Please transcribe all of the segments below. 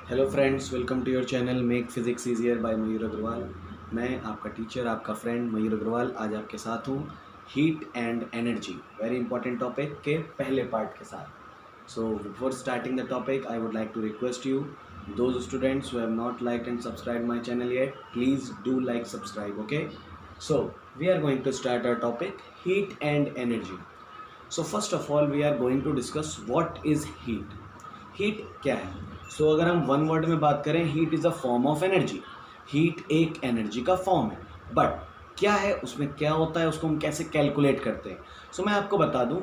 Hello friends, welcome to your channel make physics easier by Mayur Agarwal. मैं आपका teacher, आपका friend मयूर अग्रवाल आज आपके साथ हूँ heat and energy, very important topic के पहले पार्ट के साथ। So before starting the topic I would like to request you those students who have not liked and subscribe my channel yet, please do like subscribe, okay. So we are going to start our topic heat and energy. So first of all we are going to discuss what is heat. Heat क्या है? अगर हम one word में बात करें, heat is a form of energy. Heat एक energy का form है, बट क्या है उसमें, क्या होता है, उसको हम कैसे कैलकुलेट करते हैं? मैं आपको बता दूं,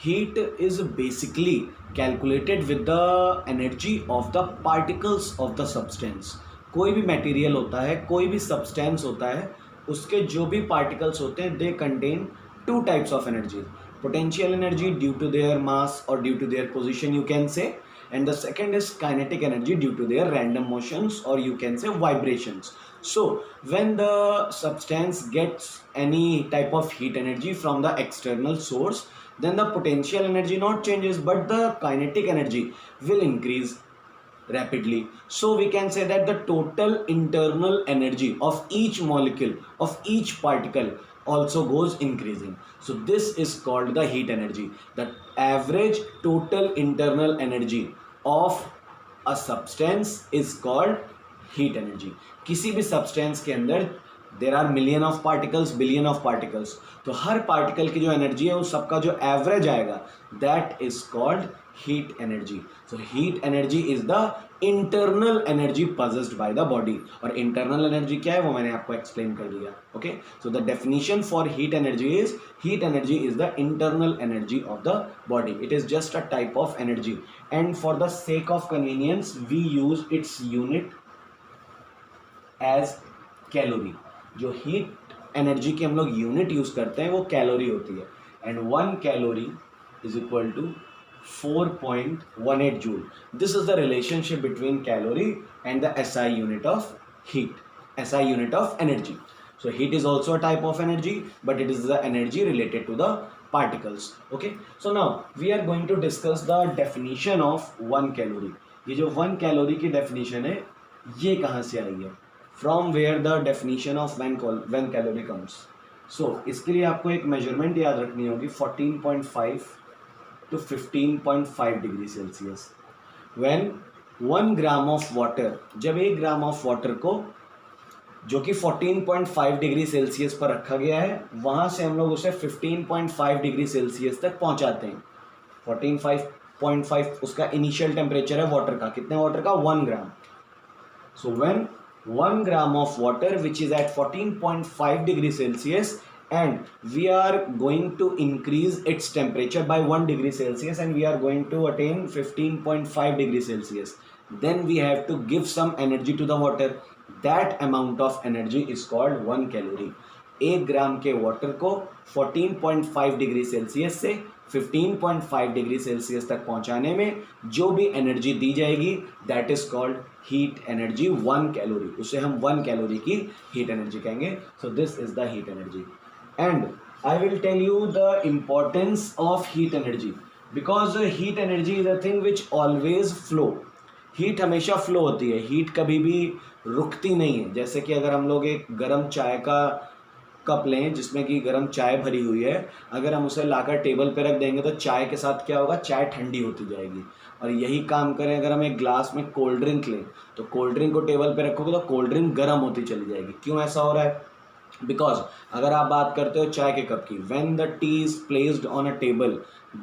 heat is basically calculated with the energy of the particles of the substance. कोई भी मटेरियल होता है, कोई भी सब्सटेंस होता है, उसके जो भी पार्टिकल्स होते हैं they contain two types of energy. Potential energy due to their mass और due to their position, you can say, and the second is kinetic energy due to their random motions or you can say vibrations. So when the substance gets any type of heat energy from the external source, then the potential energy not changes but the kinetic energy will increase rapidly. So we can say that the total internal energy of each molecule, of each particle also goes increasing. So this is called the heat energy. The average total internal energy of a substance is called heat energy. किसी भी substance के अंदर there are million of particles, billion of particles, तो हर particle की जो energy है उस सबका जो एवरेज आएगा that is called heat energy. So heat energy is the internal energy possessed by the body. और इंटरनल एनर्जी क्या है वो मैंने आपको एक्सप्लेन कर दिया. Okay, so the definition for heat energy is the internal energy of the body. It is just a type of energy and for the sake of convenience we use its unit as calorie. जो heat energy की हम लोग unit use करते हैं वो calorie होती है. And 1 calorie is equal to 4.18 joule. This is the relationship between calorie and the SI unit of heat, SI unit of energy. So heat is also a type of energy, but it is the energy related to the particles. Okay, so now we are going to discuss the definition of 1 calorie. ये जो 1 calorie की definition है ये कहाँ से आई है? From where the definition of 1 calorie comes. So इसके लिए आपको एक measurement याद रखनी होगी, 14.5 to 15.5 degree Celsius. When 1 gram of water, जब 1 ग्राम ऑफ वाटर को जो कि 14.5 डिग्री सेल्सियस पर रखा गया है, वहाँ से हम लोग उसे 15.5 डिग्री सेल्सियस तक पहुँचाते हैं. 14.5 उसका इनिशियल टेम्परेचर है वाटर का. कितने वाटर का? 1 gram. So when 1 gram of water which is at 14.5 degree Celsius and we are going to increase its temperature by 1 degree Celsius and we are going to attain 15.5 degree Celsius, then we have to give some energy to the water. That amount of energy is called 1 calorie. 1 ग्राम के water को 14.5 degree Celsius से 15.5 degree Celsius तक पहुंचाने में जो भी energy दी जाएगी that is called heat energy. 1 calorie, उसे हम 1 कैलोरी की हीट एनर्जी कहेंगे. So this is the heat energy and I will tell you the importance of heat energy because heat energy is a thing which always flow. Heat हमेशा flow होती है, heat कभी भी रुकती नहीं है. जैसे कि अगर हम लोग एक गर्म चाय का कप लें जिसमें कि गर्म चाय भरी हुई है, अगर हम उसे लाकर टेबल पे रख देंगे तो चाय के साथ क्या होगा? चाय ठंडी होती जाएगी. और यही काम करें अगर हम एक ग्लास में कोल्ड ड्रिंक लें तो कोल्ड ड्रिंक को टेबल पे रखोगे तो कोल्ड ड्रिंक गर्म होती चली जाएगी. क्यों ऐसा हो रहा है? बिकॉज अगर आप बात करते हो चाय के कप की, when the T is placed on a table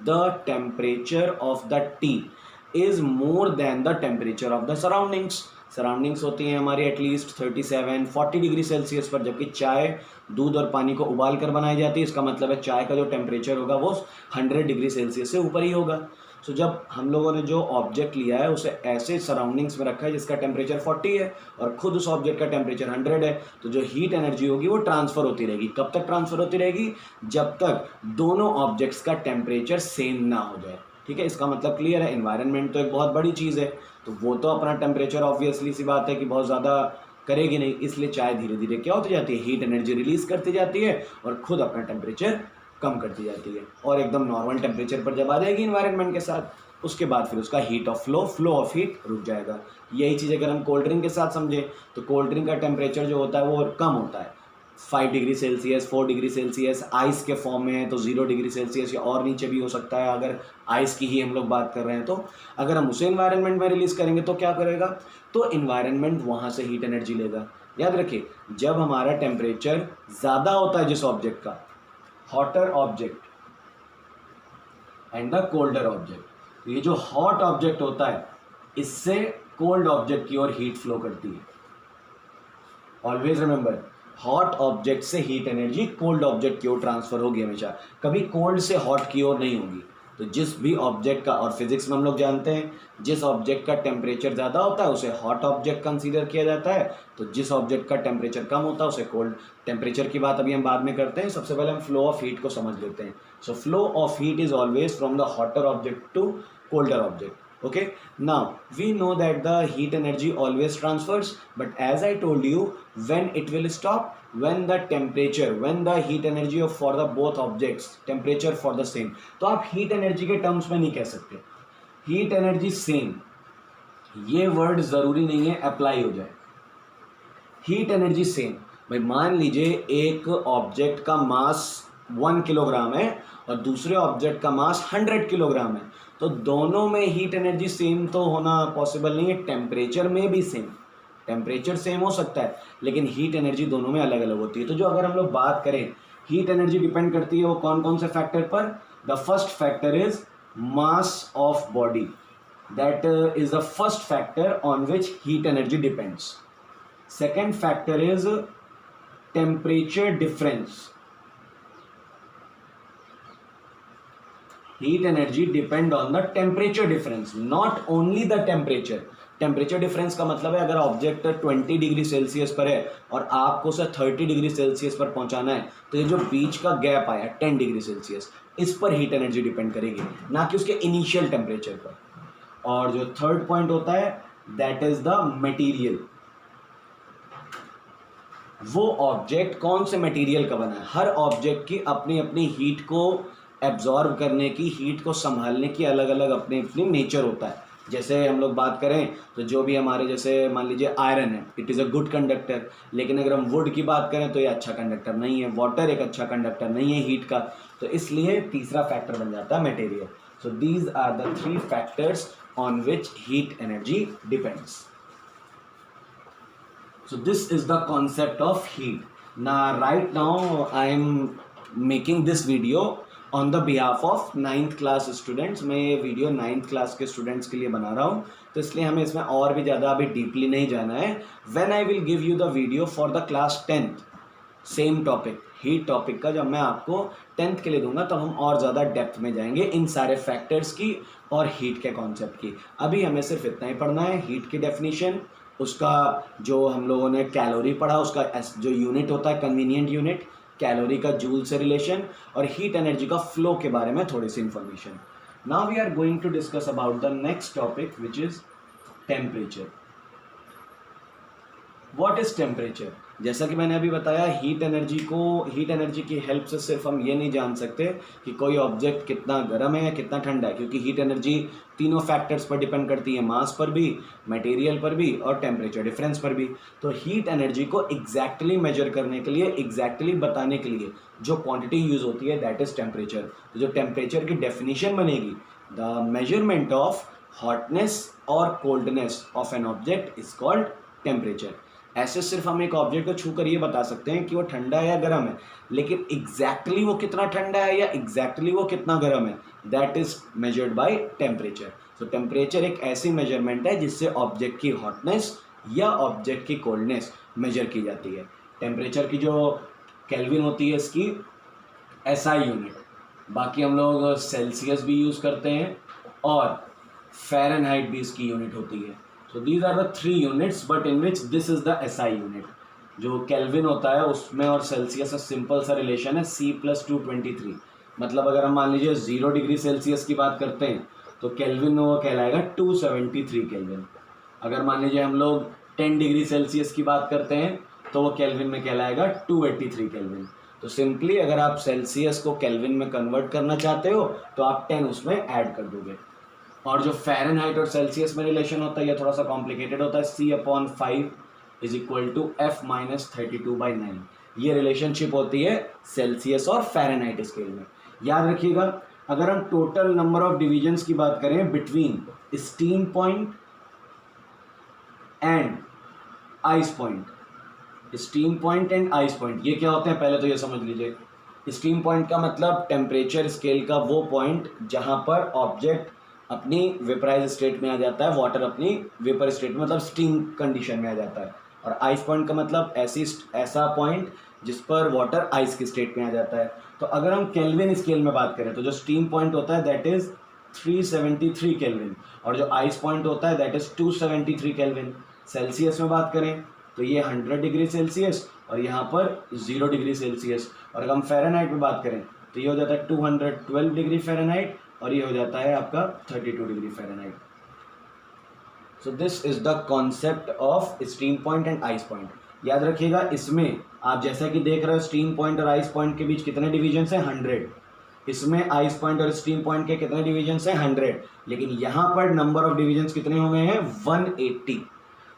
the temperature of the T is more than the temperature of the surroundings. Surroundings होती हैं हमारी एटलीस्ट 37-40 डिग्री सेल्सियस पर, जबकि चाय दूध और पानी को उबाल कर बनाई जाती है. इसका मतलब है चाय का जो टेम्परेचर होगा वो 100 डिग्री सेल्सियस से ऊपर ही होगा. सो जब हम लोगों ने जो ऑब्जेक्ट लिया है उसे ऐसे सराउंडिंग्स में रखा है जिसका टेम्परेचर 40 है और खुद उस ऑब्जेक्ट का टेम्परेचर 100 है, तो जो हीट एनर्जी होगी वो ट्रांसफ़र होती रहेगी. कब तक ट्रांसफ़र होती रहेगी? जब तक दोनों ऑब्जेक्ट्स का टेम्परेचर सेम ना हो जाए. ठीक है, इसका मतलब क्लियर है. एनवायरनमेंट तो एक बहुत बड़ी चीज़ है, तो वो तो अपना टेम्परेचर ऑब्वियसली सी बात है कि बहुत ज़्यादा करेगी नहीं, इसलिए चाय धीरे धीरे क्या होती जाती है? हीट एनर्जी रिलीज़ करती जाती है और खुद अपना टेम्परेचर कम करती जाती है और एकदम नॉर्मल टेम्परेचर पर जब आ जाएगी इन्वायरमेंट के साथ उसके बाद फिर उसका heat of flow of heat रुक जाएगा। यही चीज़ अगर हम कोल्ड ड्रिंक के साथ समझें तो कोल्ड ड्रिंक का टेम्परेचर जो होता है वो कम होता है, 5 degree Celsius, 4 degree Celsius. Ice के फॉर्म में है तो 0 डिग्री सेल्सियस या और नीचे भी हो सकता है, अगर आइस की ही हम लोग बात कर रहे हैं तो। अगर हम उसे इन्वायरमेंट में रिलीज़ करेंगे तो क्या करेगा, तो इन्वायरमेंट वहाँ से हीट एनर्जी लेगा। याद रखिए, जब हमारा टेम्परेचर ज़्यादा होता है जिस ऑब्जेक्ट का, hotter object and the colder object, ये जो हॉट ऑब्जेक्ट होता है इससे कोल्ड ऑब्जेक्ट की ओर हीट फ्लो करती है। ऑलवेज रिमेंबर, हॉट ऑब्जेक्ट से हीट एनर्जी कोल्ड ऑब्जेक्ट की ओर ट्रांसफर होगी हमेशा, कभी कोल्ड से हॉट की ओर नहीं होगी। तो जिस भी ऑब्जेक्ट का, और फिजिक्स में हम लोग जानते हैं जिस ऑब्जेक्ट का टेम्परेचर ज़्यादा होता है उसे हॉट ऑब्जेक्ट कंसीडर किया जाता है, तो जिस ऑब्जेक्ट का टेम्परेचर कम होता है उसे कोल्ड। टेम्परेचर की बात अभी हम बाद में करते हैं, सबसे पहले हम फ्लो ऑफ हीट को समझ लेते हैं। So flow of heat is always from the hotter object to colder object. Okay, now we know that the heat energy always transfers, but as I told you, when it will stop, when the temperature, when the heat energy of for the both objects temperature for the same। तो आप heat energy के terms में नहीं कह सकते heat energy same, ये word जरूरी नहीं है अप्लाई हो जाए। heat energy same, भाई मान लीजिए एक ऑब्जेक्ट का मास 1 किलोग्राम है और दूसरे ऑब्जेक्ट का मास 100 किलोग्राम है, तो दोनों में हीट एनर्जी सेम तो होना पॉसिबल नहीं है। टेम्परेचर में भी सेम, टेम्परेचर सेम हो सकता है लेकिन हीट एनर्जी दोनों में अलग अलग होती है। तो जो अगर हम लोग बात करें हीट एनर्जी डिपेंड करती है वो कौन कौन से फैक्टर पर। The first factor is mass of body, that is the first factor on which heat energy depends. Second factor is temperature difference, heat energy depend on the temperature difference, not only the temperature। Temperature difference का मतलब है अगर object 20 degree Celsius पर है और आपको उसे 30 degree Celsius पर पहुंचाना है, तो ये जो बीच का गैप आया 10 डिग्री सेल्सियस, इस पर हीट एनर्जी डिपेंड करेगी, ना कि उसके इनिशियल टेम्परेचर पर। और जो थर्ड पॉइंट होता है दैट इज द मटेरियल, वो ऑब्जेक्ट कौन से मटेरियल का बना है। हर ऑब्जेक्ट की अपनी अपनी हीट को एब्जॉर्व करने की, हीट को संभालने की अलग अलग अपनी अपनी नेचर होता है। जैसे हम लोग बात करें तो जो भी हमारे, जैसे मान लीजिए आयरन है, it is a good conductor, लेकिन अगर हम वुड की बात करें तो ये अच्छा कंडक्टर नहीं है। वाटर एक अच्छा कंडक्टर नहीं है हीट का, तो इसलिए तीसरा फैक्टर बन जाता है material. So these are the 3 factors on which heat energy depends. So this is the concept of heat. Now right now I am making this video on the behalf of 9th class students। मैं ये video 9th class के students के लिए बना रहा हूँ, तो इसलिए हमें इसमें और भी ज़्यादा अभी डीपली नहीं जाना है। When I will give you the video for the class 10th, same topic, heat topic का जब मैं आपको 10th के लिए दूंगा तब हम और ज़्यादा डेप्थ में जाएंगे इन सारे फैक्टर्स की और हीट के कॉन्सेप्ट की। अभी हमें सिर्फ इतना ही पढ़ना है, हीट की डेफिनेशन, उसका जो हम लोगों ने कैलोरी पढ़ा, उसका जो यूनिट होता है कन्वीनियंट यूनिट, कैलोरी का जूल से रिलेशन, और हीट एनर्जी का फ्लो के बारे में थोड़ी सी information. Now we are going to discuss about the next topic which is temperature. What is temperature? जैसा कि मैंने अभी बताया, हीट एनर्जी की हेल्प से सिर्फ हम ये नहीं जान सकते कि कोई ऑब्जेक्ट कितना गर्म है या कितना ठंडा है, क्योंकि हीट एनर्जी तीनों फैक्टर्स पर डिपेंड करती है, मास पर भी, मटेरियल पर भी और टेम्परेचर डिफरेंस पर भी। तो हीट एनर्जी को एग्जैक्टली मेजर करने के लिए, एग्जैक्टली बताने के लिए जो क्वांटिटी यूज होती है दैट इज टेम्परेचर। तो जो टेम्परेचर की डेफिनेशन बनेगी, द मेजरमेंट ऑफ हॉटनेस और coldness of an object is called temperature. ऐसे सिर्फ हम एक ऑब्जेक्ट को छू कर ये बता सकते हैं कि वो ठंडा है या गर्म है, लेकिन एग्जैक्टली वो कितना ठंडा है या एग्जैक्टली वो कितना गर्म है, that is measured by temperature. तो टेम्परेचर एक ऐसी मेजरमेंट है जिससे ऑब्जेक्ट की हॉटनेस या ऑब्जेक्ट की कोल्डनेस मेजर की जाती है। टेम्परेचर की जो केल्विन होती है इसकी SI यूनिट, बाकी हम लोग सेल्सियस भी यूज़ करते हैं और फ़ारेनहाइट भी इसकी यूनिट होती है। So these are the 3 units, but in which this is the SI unit। जो केल्विन होता है उसमें और सेल्सियस का सिंपल सा रिलेशन है C+223। मतलब अगर हम मान लीजिए 0 डिग्री सेल्सियस की बात करते हैं तो केल्विन में वो कहलाएगा 273 केल्विन। अगर मान लीजिए हम लोग 10 डिग्री सेल्सियस की बात करते हैं तो वो केल्विन में कहलाएगा 283 केल्विन। तो सिंपली अगर आप सेल्सियस को केल्विन में कन्वर्ट करना चाहते हो तो आप 10 उसमें ऐड कर दोगे। और जो फ़ारेनहाइट और सेल्सियस में रिलेशन होता है ये थोड़ा सा कॉम्प्लिकेटेड होता है, C/5 is equal to F-32/9। ये रिलेशनशिप होती है सेल्सियस और फ़ारेनहाइट स्केल में। याद रखिएगा, अगर हम टोटल नंबर ऑफ डिवीजन्स की बात करें between steam point and ice point, steam point and ice point, ये क्या होते हैं पहले तो ये समझ लीजिए। स्टीम पॉइंट का मतलब टेम्परेचर स्केल का वो पॉइंट जहाँ पर ऑब्जेक्ट अपनी वेपराइज स्टेट में आ जाता है, वाटर अपनी वेपर स्टेट में मतलब स्टीम कंडीशन में आ जाता है। और आइस पॉइंट का मतलब ऐसा पॉइंट जिस पर वाटर आइस की स्टेट में आ जाता है। तो अगर हम केल्विन स्केल में बात करें तो जो स्टीम पॉइंट होता है दैट इज़ 373 केल्विन, और जो आइस पॉइंट होता है दैट इज़ 273 केल्विन। सेल्सियस में बात करें तो ये 100 डिग्री सेल्सियस और यहाँ पर 0 डिग्री सेल्सियस। और अगर हम फ़ारेनहाइट में बात करें तो ये हो जाता है 212 डिग्री फ़ारेनहाइट और ये हो जाता है आपका 32 degree Fahrenheit. So this is the concept of steam point and ice point. याद रखिएगा, इसमें आप जैसा कि देख रहे हो स्टीम पॉइंट और आइस पॉइंट के बीच कितने डिवीजन्स हैं, 100। इसमें आइस पॉइंट और स्टीम पॉइंट के कितने डिवीजन्स हैं, 100। लेकिन यहाँ पर नंबर ऑफ डिवीजन्स कितने हो गए हैं, 180।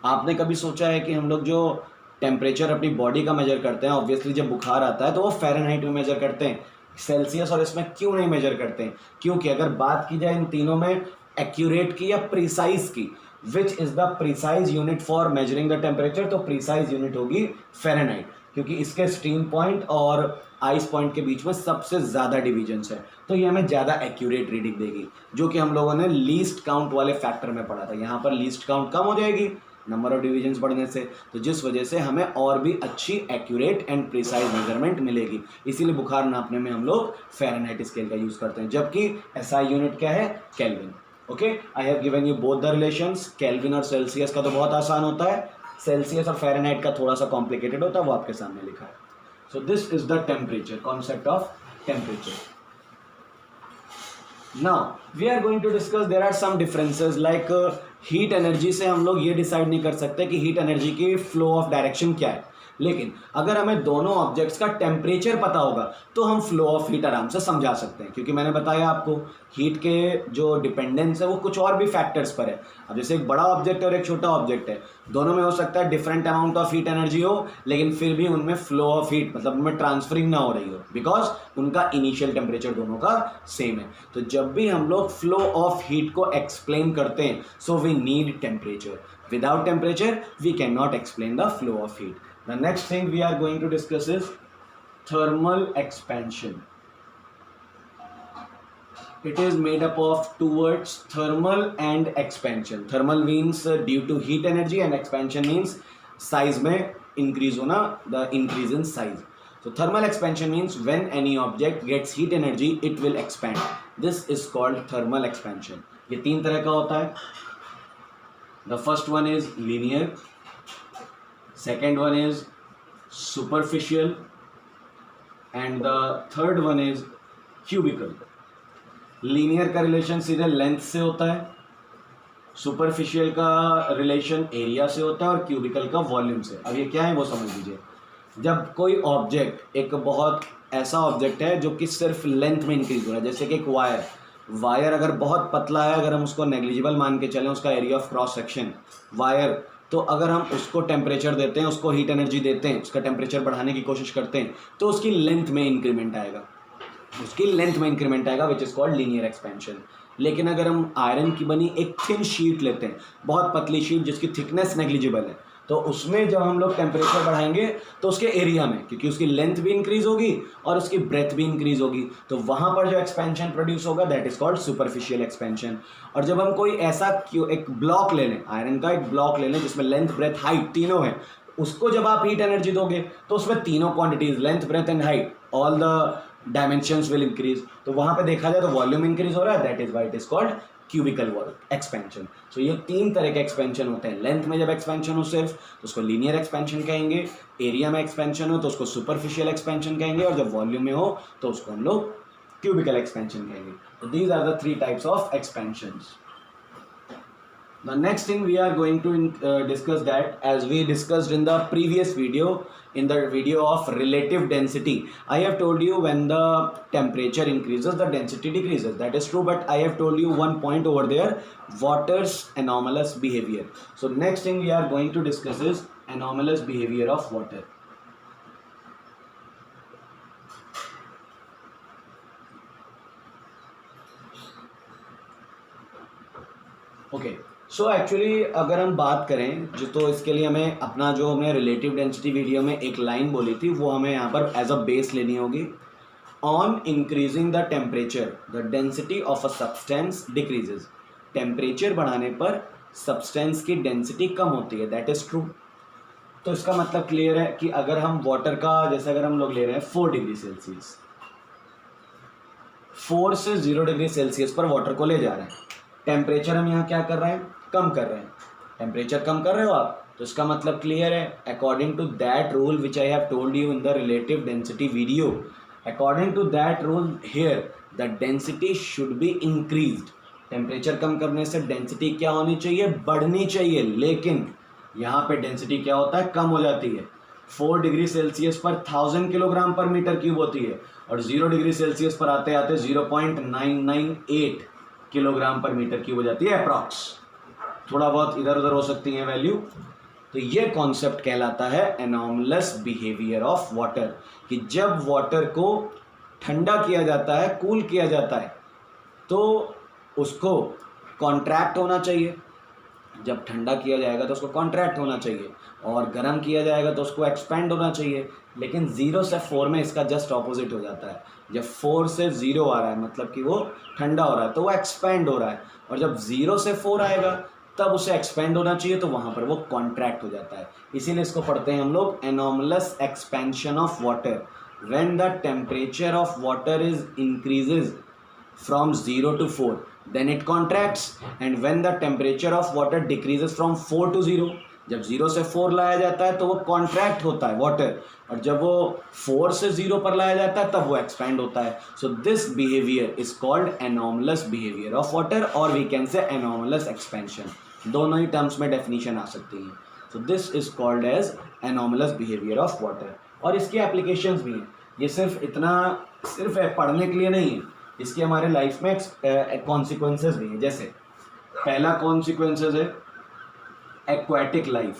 आपने कभी सोचा है कि हम लोग जो टेम्परेचर अपनी बॉडी का मेजर करते हैं, ऑब्वियसली जब बुखार आता है तो वो फ़ारेनहाइट में मेजर करते हैं, सेल्सियस और इसमें क्यों नहीं मेजर करते हैं? क्योंकि अगर बात की जाए इन तीनों में एक्यूरेट की या प्रिसाइज की, which is the precise unit for measuring the temperature, तो प्रिसाइज यूनिट होगी फ़ारेनहाइट, क्योंकि इसके स्टीम पॉइंट और आइस पॉइंट के बीच में सबसे ज़्यादा डिवीजन्स है, तो ये हमें ज़्यादा एक्यूरेट रीडिंग देगी, जो कि हम लोगों ने लीस्ट काउंट वाले फैक्टर में पढ़ा था। यहाँ पर लीस्ट काउंट कम हो जाएगी नंबर ऑफ डिवीजन्स बढ़ने से, तो जिस वजह से हमें और भी अच्छी एक्यूरेट एंड प्रिसाइज मेजरमेंट मिलेगी। इसीलिए बुखार नापने में हम लोग फ़ारेनहाइट स्केल का यूज़ करते हैं, जबकि SI यूनिट क्या है, kelvin. Okay, I have given you both the relations. Kelvin और सेल्सियस का तो बहुत आसान होता है, सेल्सियस और फ़ारेनहाइट का थोड़ा सा कॉम्प्लिकेटेड होता है, वो आपके सामने लिखा है। So this is the temperature, concept of temperature. Now we are going to discuss there are some differences like heat energy से हम लोग ये डिसाइड नहीं कर सकते कि हीट एनर्जी की फ्लो ऑफ डायरेक्शन क्या है, लेकिन अगर हमें दोनों ऑब्जेक्ट्स का टेम्परेचर पता होगा तो हम फ्लो ऑफ हीट आराम से समझा सकते हैं, क्योंकि मैंने बताया आपको हीट के जो डिपेंडेंस है वो कुछ और भी फैक्टर्स पर है। अब जैसे एक बड़ा ऑब्जेक्ट और एक छोटा ऑब्जेक्ट है, दोनों में हो सकता है different amount of heat energy हो, लेकिन फिर भी उनमें फ्लो ऑफ हीट मतलब उनमें ट्रांसफरिंग ना हो रही हो, बिकॉज उनका इनिशियल टेम्परेचर दोनों का सेम है। तो जब भी हम लोग फ्लो ऑफ हीट को एक्सप्लेन करते हैं, so we need temperature. Without temperature we can not explain the flow of heat. The next thing we are going to discuss is thermal expansion. It is made up of two words, thermal and expansion. Thermal means due to heat energy and expansion means size में increase होना, the increase in size. So thermal expansion means when any object gets heat energy, it will expand. This is called thermal expansion. ये तीन तरह का होता है. The first one is linear. Second one is superficial and the third one is cubical. Linear का relation सीधे length से होता है, सुपरफिशियल का रिलेशन एरिया से होता है और क्यूबिकल का वॉल्यूम से। अब ये क्या है वो समझ लीजिए। जब कोई ऑब्जेक्ट एक बहुत ऐसा ऑब्जेक्ट है जो कि सिर्फ लेंथ में इंक्रीज हो रहा है, जैसे कि एक वायर अगर बहुत पतला है, अगर हम उसको नेग्लिजिबल मान के चलें उसका area of cross section wire, तो अगर हम उसको टेम्परेचर देते हैं, उसको हीट एनर्जी देते हैं, उसका टेम्परेचर बढ़ाने की कोशिश करते हैं, तो उसकी लेंथ में इंक्रीमेंट आएगा, which is called linear expansion. लेकिन अगर हम आयरन की बनी एक थिन शीट लेते हैं, बहुत पतली शीट जिसकी थिकनेस नेग्लिजिबल है, तो उसमें जब हम लोग टेम्परेचर बढ़ाएंगे तो उसके एरिया में, क्योंकि उसकी लेंथ भी इंक्रीज होगी और उसकी ब्रेथ भी इंक्रीज होगी, तो वहाँ पर जो एक्सपेंशन प्रोड्यूस होगा that is called superficial expansion. और जब हम कोई ऐसा एक ब्लॉक ले लें, आयरन का एक ब्लॉक ले लें जिसमें लेंथ ब्रेथ हाइट तीनों है, उसको जब आप हीट एनर्जी दोगे तो उसमें तीनों quantities length breadth and height all the dimensions will increase, तो वहाँ पे देखा जाए तो वॉल्यूम इंक्रीज हो रहा है, that is why it is called cubical expansion. So ये तीन तरह के एक्सपेंशन होते हैं। लेंथ में जब एक्सपेंशन हो सिर्फ तो उसको लीनियर एक्सपेंशन कहेंगे, एरिया में एक्सपेंशन हो तो उसको सुपरफिशियल एक्सपेंशन कहेंगे, और जब वॉल्यूम में हो तो उसको हम लोग क्यूबिकल एक्सपेंशन कहेंगे। तो these are the three types of expansions. The next thing we are going to discuss that, as we discussed in the previous video, in the video of relative density, I have told you when the temperature increases, the density decreases. That is true, but I have told you one point over there, water's anomalous behavior. So next thing we are going to discuss is anomalous behavior of water. Okay, so actually अगर हम बात करें जो, तो इसके लिए हमें अपना जो हमने रिलेटिव डेंसिटी वीडियो में एक लाइन बोली थी वो हमें यहाँ पर एज अ बेस लेनी होगी. On increasing the temperature the density of a substance decreases. Temperature बढ़ाने पर सब्सटेंस की डेंसिटी कम होती है. That is true. तो इसका मतलब क्लियर है कि अगर हम वाटर का, जैसे अगर हम लोग ले रहे हैं 4 डिग्री सेल्सियस, 4 से 0 डिग्री सेल्सियस पर वाटर को ले जा रहे हैं, टेम्परेचर हम यहाँ क्या कर रहे हैं, कम कर रहे हैं. टेम्परेचर कम कर रहे हो आप, तो इसका मतलब क्लियर है, according to that rule which I have told you in the relative density video, according to that rule here the density should be increased. Temperature कम करने से डेंसिटी क्या होनी चाहिए, बढ़नी चाहिए. लेकिन यहाँ पे डेंसिटी क्या होता है, कम हो जाती है. 4 डिग्री सेल्सियस पर 1000 किलोग्राम पर मीटर क्यूब होती है और 0 डिग्री सेल्सियस पर आते आते 0.998 किलोग्राम पर मीटर क्यूब हो जाती है अप्रॉक्स. थोड़ा बहुत इधर उधर हो सकती है वैल्यू. तो ये कॉन्सेप्ट कहलाता है एनॉमलस बिहेवियर ऑफ वाटर, कि जब वाटर को ठंडा किया जाता है, कूल किया जाता है, तो उसको कॉन्ट्रैक्ट होना चाहिए. जब ठंडा किया जाएगा तो उसको कॉन्ट्रैक्ट होना चाहिए, और गर्म किया जाएगा तो उसको एक्सपेंड होना चाहिए. लेकिन 0 से 4 में इसका जस्ट ऑपोजिट हो जाता है. जब 4 से 0 आ रहा है मतलब कि वो ठंडा हो रहा है, तो वो एक्सपेंड हो रहा है. और जब 0 से 4 आएगा तब उसे एक्सपेंड होना चाहिए, तो वहाँ पर वो कॉन्ट्रैक्ट हो जाता है. इसीलिए इसको पढ़ते हैं हम लोग anomalous expansion of water. When the temperature of water is increases from 0 to 4, then it contracts. And when the temperature of water decreases from 4 to 0, जब 0 से 4 लाया जाता है तो वो कॉन्ट्रैक्ट होता है वाटर, और जब वो 4 से 0 पर लाया जाता है तब वो एक्सपैंड होता है. So this behaviour is called anomalous behaviour of water, और we can say anomalous expansion. दोनों ही टर्म्स में डेफिनेशन आ सकती है. So this is called as anomalous behaviour of water. और इसकी एप्लीकेशंस भी हैं. ये सिर्फ पढ़ने के लिए नहीं है, इसके हमारे लाइफ में कॉन्सिक्वेंसेस भी हैं. जैसे पहला कॉन्सिक्वेंसेस है एक्वाटिक लाइफ.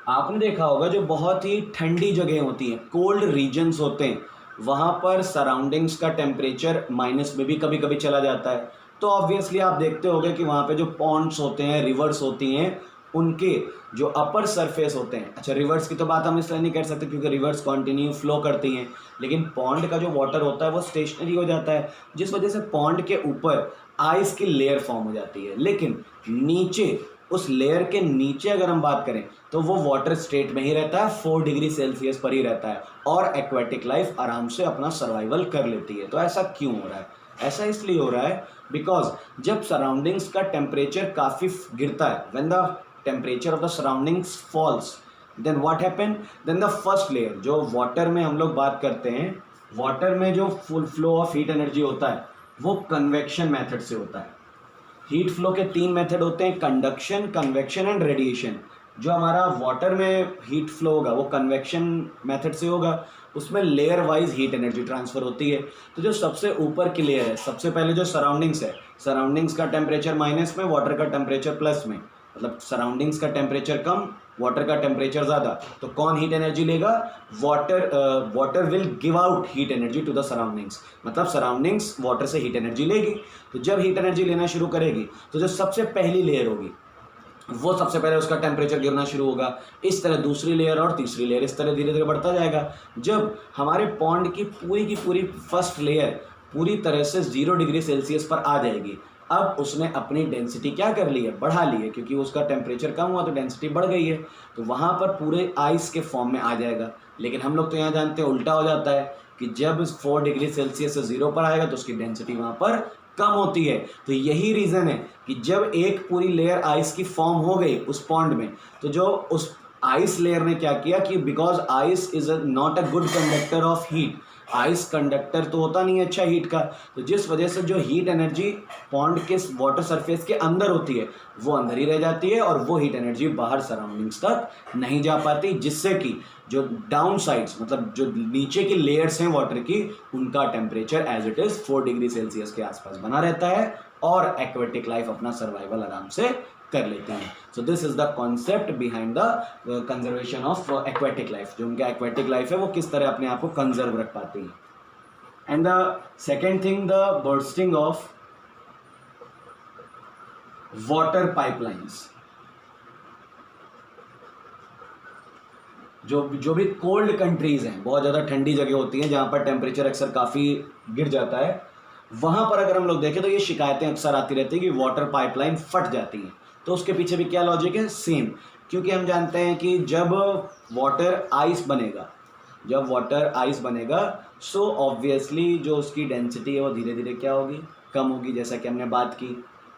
आपने देखा होगा जो बहुत ही ठंडी जगह होती हैं, कोल्ड रीजन्स होते हैं, वहाँ पर सराउंडिंग्स का टेम्परेचर माइनस में भी कभी कभी चला जाता है. तो ऑब्वियसली आप देखते होंगे कि वहाँ पे जो पॉन्ड्स होते हैं, रिवर्स होती हैं, उनके जो अपर सरफेस होते हैं. अच्छा, रिवर्स की तो बात हम इसलिए नहीं कर सकते क्योंकि रिवर्स कंटिन्यू फ्लो करती हैं, लेकिन पॉन्ड का जो वाटर होता है वो स्टेशनरी हो जाता है, जिस वजह से पॉन्ड के ऊपर आइस की लेयर फॉर्म हो जाती है. लेकिन नीचे, उस लेयर के नीचे अगर हम बात करें तो वो वाटर स्टेट में ही रहता है, 4 डिग्री सेल्सियस पर ही रहता है, और एक्वाटिक लाइफ आराम से अपना सर्वाइवल कर लेती है. तो ऐसा क्यों हो रहा है? ऐसा इसलिए हो रहा है बिकॉज जब सराउंडिंग्स का टेम्परेचर काफ़ी गिरता है, when the temperature of the surroundings falls, then what happen, then the first layer, जो वाटर में हम लोग बात करते हैं, वाटर में जो full flow of heat energy होता है वो कन्वेक्शन मेथड से होता है. हीट फ्लो के 3 मेथड होते हैं, कंडक्शन, कन्वेक्शन एंड रेडिएशन. जो हमारा वाटर में हीट फ्लो होगा वो कन्वेक्शन मेथड से होगा, उसमें layer wise heat energy transfer होती है. तो जो सबसे ऊपर की लेयर है, सबसे पहले जो सराउंडिंग्स है, सराउंडिंग्स का टेम्परेचर माइनस में, वाटर का टेम्परेचर प्लस में, मतलब सराउंडिंग्स का टेम्परेचर कम, वाटर का टेम्परेचर ज़्यादा, तो कौन हीट एनर्जी लेगा? Water will give out heat energy to the surroundings. मतलब सराउंडिंग्स वाटर से हीट एनर्जी लेगी. तो जब हीट एनर्जी लेना शुरू करेगी तो जो सबसे पहली लेयर होगी वो सबसे पहले उसका टेम्परेचर गिरना शुरू होगा. इस तरह दूसरी लेयर और तीसरी लेयर, इस तरह धीरे धीरे बढ़ता जाएगा. जब हमारे पॉन्ड की पूरी फर्स्ट लेयर पूरी तरह से 0 डिग्री सेल्सियस पर आ जाएगी, अब उसने अपनी डेंसिटी क्या कर ली है, बढ़ा ली है, क्योंकि उसका टेम्परेचर कम हुआ तो डेंसिटी बढ़ गई है. तो वहाँ पर पूरे आइस के फॉर्म में आ जाएगा. लेकिन हम लोग तो यहाँ जानते हैं उल्टा हो जाता है कि जब 4 डिग्री सेल्सियस से 0 पर आएगा तो उसकी डेंसिटी वहाँ पर कम होती है. तो यही रीज़न है कि जब एक पूरी लेयर आइस की फॉर्म हो गई उस पॉन्ड में, तो जो उस आइस लेयर ने क्या किया कि because ice is not a good conductor of heat, ice conductor तो होता नहीं है अच्छा हीट का, तो जिस वजह से जो हीट एनर्जी पॉन्ड के वाटर सरफेस के अंदर होती है वो अंदर ही रह जाती है और वो हीट एनर्जी बाहर सराउंडिंग्स तक नहीं जा पाती, जिससे कि जो डाउन साइड्स मतलब जो नीचे की लेयर्स हैं वाटर की उनका temperature as it is 4 degree Celsius के आसपास बना रहता है और एक्वेटिक लाइफ अपना सर्वाइवल आराम से कर लेते हैं. सो this is the concept behind the conservation of aquatic life. जो उनका एक्वेटिक लाइफ है वो किस तरह अपने आप को कंजर्व रख पाती है. And the second thing, the bursting of water pipelines. जो भी कोल्ड कंट्रीज हैं, बहुत ज़्यादा ठंडी जगह होती हैं जहाँ पर टेम्परेचर अक्सर काफ़ी गिर जाता है, वहाँ पर अगर हम लोग देखें तो ये शिकायतें अक्सर आती रहती है कि वाटर पाइपलाइन फट जाती हैं. तो उसके पीछे भी क्या लॉजिक है? सेम. क्योंकि हम जानते हैं कि जब वाटर आइस बनेगा सो ऑब्वियसली जो उसकी डेंसिटी है वो धीरे धीरे क्या होगी? कम होगी. जैसा कि हमने बात की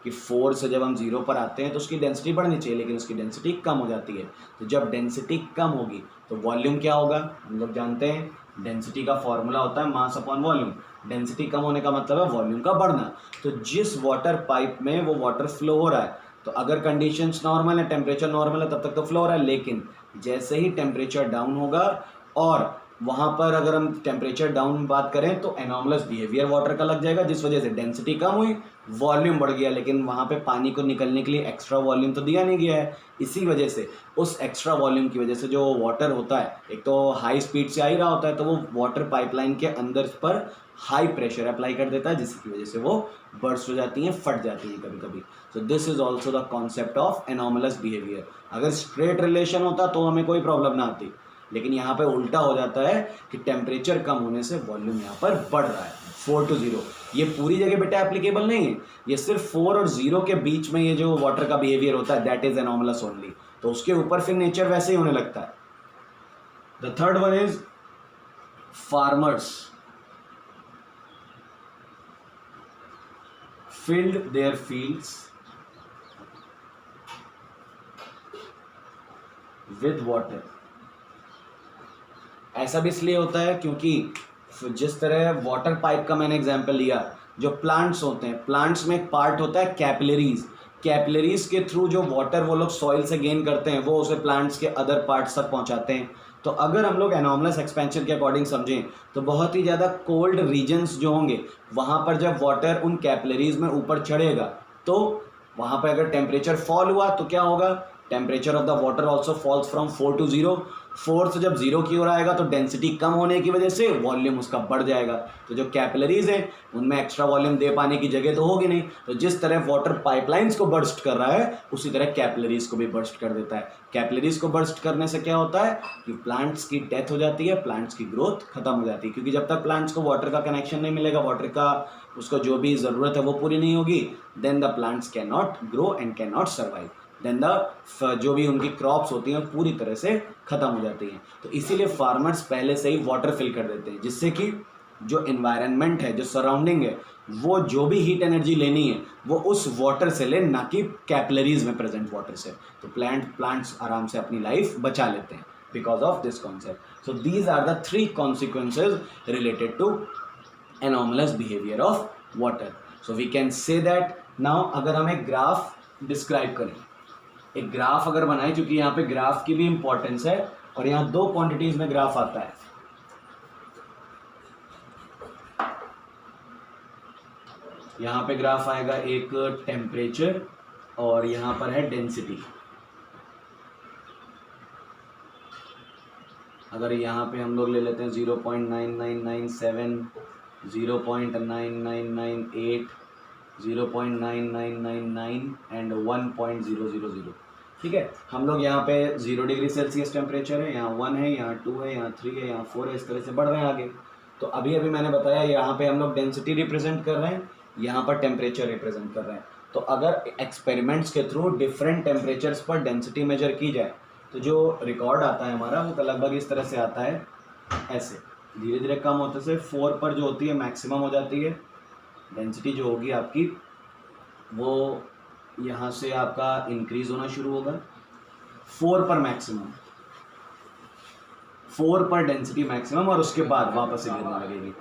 कि 4 से जब हम 0 पर आते हैं तो उसकी डेंसिटी बढ़नी चाहिए, लेकिन उसकी डेंसिटी कम हो जाती है. तो जब डेंसिटी कम होगी तो वॉल्यूम क्या होगा? हम लोग जानते हैं डेंसिटी का फॉर्मूला होता है मास अपॉन वॉल्यूम. डेंसिटी कम होने का मतलब है वॉल्यूम का बढ़ना. तो जिस वाटर पाइप में वो वाटर फ्लो हो रहा है, तो अगर कंडीशंस नॉर्मल है, टेम्परेचर नॉर्मल है, तब तक तो फ्लो हो रहा है. लेकिन जैसे ही टेम्परेचर डाउन होगा और वहाँ पर अगर हम टेम्परेचर डाउन बात करें तो एनॉमलस बिहेवियर वाटर का लग जाएगा, जिस वजह से डेंसिटी कम हुई, वॉल्यूम बढ़ गया, लेकिन वहाँ पे पानी को निकलने के लिए एक्स्ट्रा वॉल्यूम तो दिया नहीं गया है. इसी वजह से उस एक्स्ट्रा वॉल्यूम की वजह से जो वाटर होता है एक तो हाई स्पीड से आ ही रहा होता है, तो वो वाटर पाइपलाइन के अंदर पर हाई प्रेशर अप्लाई कर देता है, जिसकी वजह से वो बर्स्ट हो जाती हैं, फट जाती हैं कभी कभी. So this is also the concept of anomalous behaviour. अगर स्ट्रेट रिलेशन होता तो हमें कोई प्रॉब्लम ना आती, लेकिन यहाँ पे उल्टा हो जाता है कि टेम्परेचर कम होने से वॉल्यूम यहाँ पर बढ़ रहा है 4 to 0. ये पूरी जगह बेटा एप्लीकेबल नहीं है, ये सिर्फ 4 और 0 के बीच में ये जो वाटर का बिहेवियर होता है दैट इज एनॉमलस ओनली. तो उसके ऊपर फिर नेचर वैसे ही होने लगता है. The third one is farmers filled their fields with water. ऐसा भी इसलिए होता है क्योंकि जिस तरह वाटर पाइप का मैंने एग्जांपल लिया, जो प्लांट्स होते हैं, प्लांट्स में एक पार्ट होता है कैपिलरीज. कैपिलरीज के थ्रू जो वाटर वो लोग सॉइल से गेन करते हैं वो उसे प्लांट्स के अदर पार्ट्स तक पहुंचाते हैं. तो अगर हम लोग एनॉमलस एक्सपेंशन के अकॉर्डिंग समझें तो बहुत ही ज़्यादा कोल्ड रीजन्स जो होंगे वहाँ पर जब वाटर उन कैपिलरीज में ऊपर चढ़ेगा तो वहाँ पर अगर टेम्परेचर फॉल हुआ तो क्या होगा? Temperature of the water also falls from 4 to 0. 4 से जब 0 की ओर आएगा तो डेंसिटी कम होने की वजह से वॉल्यूम उसका बढ़ जाएगा. तो जो कैपिलरीज हैं उनमें एक्स्ट्रा वॉल्यूम दे पाने की जगह तो होगी नहीं. तो जिस तरह वाटर पाइपलाइंस को बर्स्ट कर रहा है उसी तरह कैपिलरीज को भी बर्स्ट कर देता है. कैपिलरीज को बर्स्ट करने से क्या होता है कि प्लांट्स की डेथ हो जाती है, प्लांट्स की ग्रोथ खत्म हो जाती है. क्योंकि जब तक प्लांट्स को वाटर का कनेक्शन नहीं मिलेगा, वाटर का उसको जो भी ज़रूरत है वो पूरी नहीं होगी, then the plants can not grow and can not survive. Then the जो भी उनकी क्रॉप्स होती हैं पूरी तरह से ख़त्म हो जाती हैं. तो इसीलिए फार्मर्स पहले से ही वाटर फिल कर देते हैं, जिससे कि जो इन्वायरमेंट है, जो सराउंडिंग है, वो जो भी हीट एनर्जी लेनी है वो उस वाटर से ले, ना कि कैपिलरीज में प्रेजेंट वाटर से. तो प्लांट्स आराम से अपनी लाइफ बचा लेते हैं because of this concept. So these are the 3 consequences related to anomalous behaviour of water. So we can say that. Now अगर हम एक ग्राफ डिस्क्राइब करें, एक ग्राफ अगर बनाए, क्योंकि यहाँ पे ग्राफ की भी इंपॉर्टेंस है और यहाँ 2 क्वांटिटीज में ग्राफ आता है. यहाँ पे ग्राफ आएगा एक टेम्परेचर और यहाँ पर है डेंसिटी. अगर यहाँ पे हम लोग ले लेते हैं 0.9997, 0.9998, 0.9999 एंड 1.000. ठीक है, हम लोग यहाँ पे 0 डिग्री सेल्सियस टेम्परेचर है, यहाँ 1 है, यहाँ 2 है, यहाँ 3 है, यहाँ 4 है, इस तरह से बढ़ रहे हैं आगे. तो अभी अभी मैंने बताया यहाँ पे हम लोग डेंसिटी रिप्रेजेंट कर रहे हैं, यहाँ पर टेम्परेचर रिप्रेजेंट कर रहे हैं. तो अगर एक्सपेरिमेंट्स के थ्रू डिफरेंट टेम्परेचर्स पर डेंसिटी मेजर की जाए तो जो रिकॉर्ड आता है हमारा वो लगभग इस तरह से आता है, ऐसे धीरे धीरे कम होते से 4 पर जो होती है मैक्सिमम हो जाती है. डेंसिटी जो होगी आपकी वो यहाँ से आपका इंक्रीज होना शुरू होगा 4 पर मैक्सिमम, 4 पर डेंसिटी मैक्सिमम और उसके बाद वापस से गिरने लगेगी।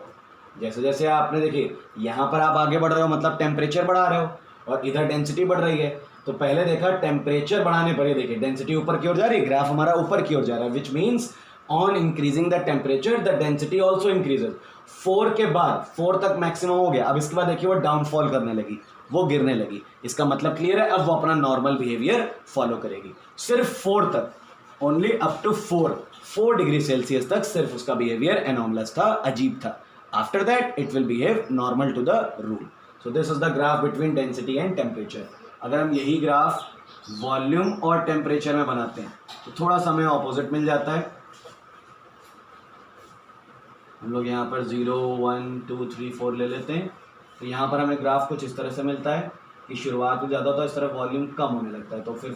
जैसे जैसे आपने देखिए यहाँ पर आप आगे बढ़ रहे हो मतलब टेम्परेचर बढ़ा रहे हो और इधर डेंसिटी बढ़ रही है। तो पहले देखा टेम्परेचर बढ़ाने पर, ये देखिए डेंसिटी ऊपर की ओर जा रही है, ग्राफ हमारा ऊपर की ओर जा रहा है, which means on increasing the temperature the density also increases. 4 के बाद 4 तक मैक्सिमम हो गया, अब इसके बाद देखिए वो डाउनफॉल करने लगी, वो गिरने लगी। इसका मतलब क्लियर है, अब वो अपना नॉर्मल बिहेवियर फॉलो करेगी। सिर्फ 4 तक, only up to 4 degree Celsius तक सिर्फ उसका बिहेवियर एनॉमलस था, अजीब था। After that it will behave normal to the rule. So this is the graph between density and temperature. अगर हम यही ग्राफ वॉल्यूम और टेम्परेचर में बनाते हैं तो थोड़ा सा हमें ऑपोजिट मिल जाता है। हम लोग यहाँ पर 0 1 2 3 4 ले लेते हैं, तो यहाँ पर हमें ग्राफ कुछ इस तरह से मिलता है कि शुरुआत में ज़्यादा होता है, इस तरह वॉल्यूम कम होने लगता है, तो फिर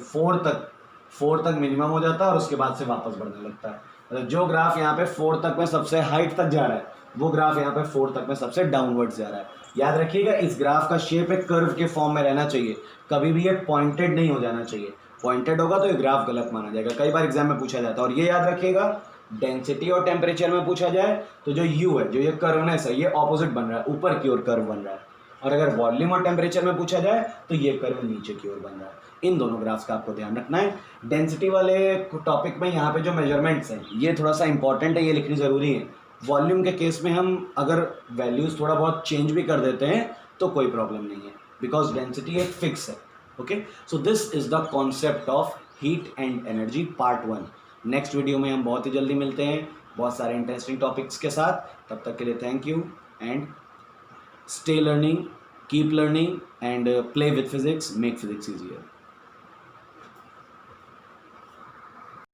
4 तक मिनिमम हो जाता है और उसके बाद से वापस बढ़ने लगता है। मतलब जो ग्राफ यहाँ पे 4 तक में सबसे हाइट तक जा रहा है, वो ग्राफ यहाँ पे 4 तक में सबसे डाउनवर्ड्स जा रहा है। याद रखिएगा, इस ग्राफ का शेप एक कर्व के फॉर्म में रहना चाहिए, कभी भी ये पॉइंटेड नहीं हो जाना चाहिए। पॉइंटेड होगा तो ये ग्राफ गलत माना जाएगा, कई बार एग्जाम में पूछा जाता है। और ये याद रखिएगा, डेंसिटी और टेम्परेचर में पूछा जाए तो जो यू है, जो ये कर्वनेस है, ये ऑपोजिट बन रहा है, ऊपर की ओर कर्व बन रहा है। और अगर वॉल्यूम और टेम्परेचर में पूछा जाए तो ये कर्व नीचे की ओर बन रहा है। इन दोनों ग्राफ्स का आपको ध्यान रखना है। डेंसिटी वाले टॉपिक में यहाँ पे जो मेजरमेंट्स हैं ये थोड़ा सा इंपॉर्टेंट है, ये लिखनी ज़रूरी है। वॉल्यूम के केस में हम अगर वैल्यूज़ थोड़ा बहुत चेंज भी कर देते हैं तो कोई प्रॉब्लम नहीं है, बिकॉज डेंसिटी एक फिक्स है। Okay, so this is the concept of heat and energy part 1। Next video में हम बहुत ही जल्दी मिलते हैं बहुत सारे इंटरेस्टिंग टॉपिक्स के साथ। तब तक के लिए thank you and stay learning, keep learning, and play with physics, make physics easier.